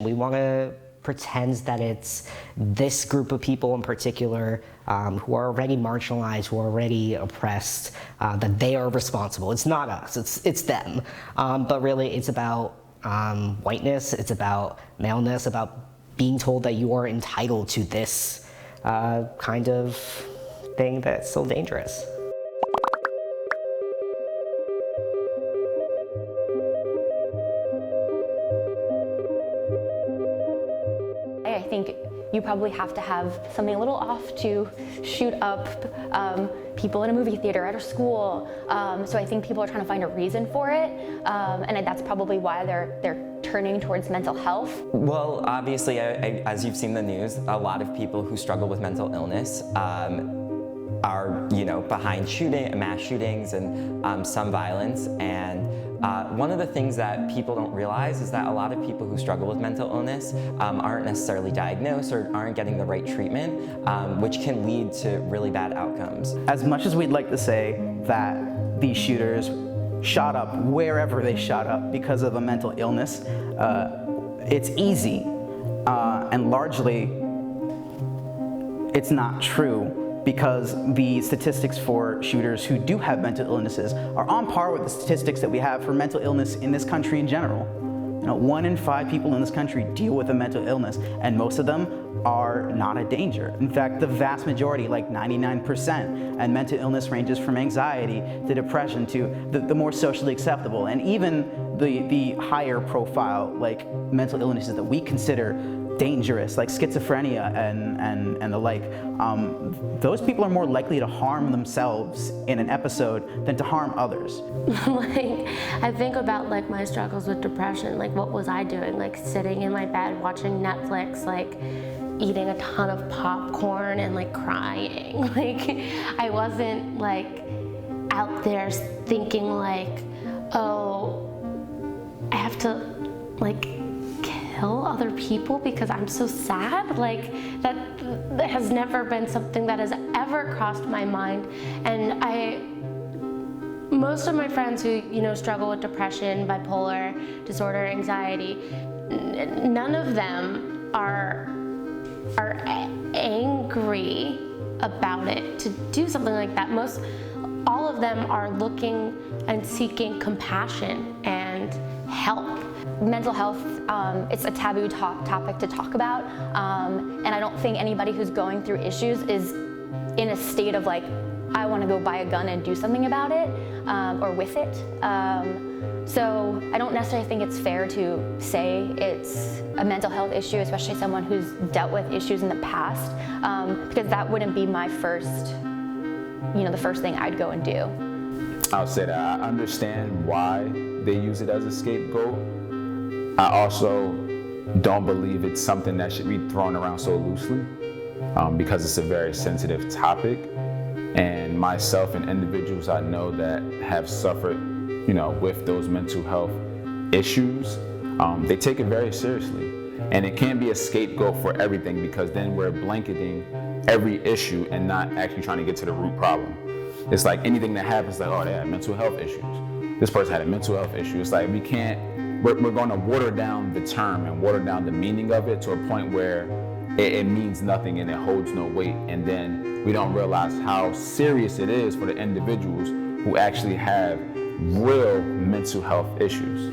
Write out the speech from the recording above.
We want to pretend that it's this group of people in particular who are already marginalized, who are already oppressed, that they are responsible. It's not us, it's them. But really it's about whiteness, it's about maleness, about being told that you are entitled to this kind of thing that's so dangerous. I think you probably have to have something a little off to shoot up people in a movie theater at a school. So I think people are trying to find a reason for it, and that's probably why they're turning towards mental health. Well, obviously, as you've seen the news, a lot of people who struggle with mental illness are, behind mass shootings and some violence. And one of the things that people don't realize is that a lot of people who struggle with mental illness aren't necessarily diagnosed or aren't getting the right treatment, which can lead to really bad outcomes. As much as we'd like to say that these shooters shot up wherever they shot up because of a mental illness, it's easy, and largely it's not true, because the statistics for shooters who do have mental illnesses are on par with the statistics that we have for mental illness in this country in general. 1 in 5 people in this country deal with a mental illness, and most of them are not a danger. In fact, the vast majority, like 99%, and mental illness ranges from anxiety to depression to the more socially acceptable, and even the higher profile, like mental illnesses that we consider dangerous, like schizophrenia and the like. Those people are more likely to harm themselves in an episode than to harm others. I think about my struggles with depression. What was I doing? Sitting in my bed watching Netflix, eating a ton of popcorn and crying. I wasn't out there thinking oh, I have to kill other people because I'm so sad. That has never been something that has ever crossed my mind. And most of my friends who struggle with depression, bipolar disorder, anxiety, none of them are angry about it to do something like that. All of them are looking and seeking compassion and help. Mental health, it's a taboo topic to talk about, and I don't think anybody who's going through issues is in a state of I want to go buy a gun and do something about it, or with it. So I don't necessarily think it's fair to say it's a mental health issue, especially someone who's dealt with issues in the past, because that wouldn't be my first, the first thing I'd go and do. I'll say that I understand why they use it as a scapegoat. I also don't believe it's something that should be thrown around so loosely, because it's a very sensitive topic. And myself and individuals I know that have suffered, with those mental health issues, they take it very seriously. And it can't be a scapegoat for everything, because then we're blanketing every issue and not actually trying to get to the root problem. It's anything that happens, oh, they had mental health issues. This person had a mental health issue. It's we can't, we're going to water down the term and water down the meaning of it to a point where it means nothing and it holds no weight. And then we don't realize how serious it is for the individuals who actually have real mental health issues.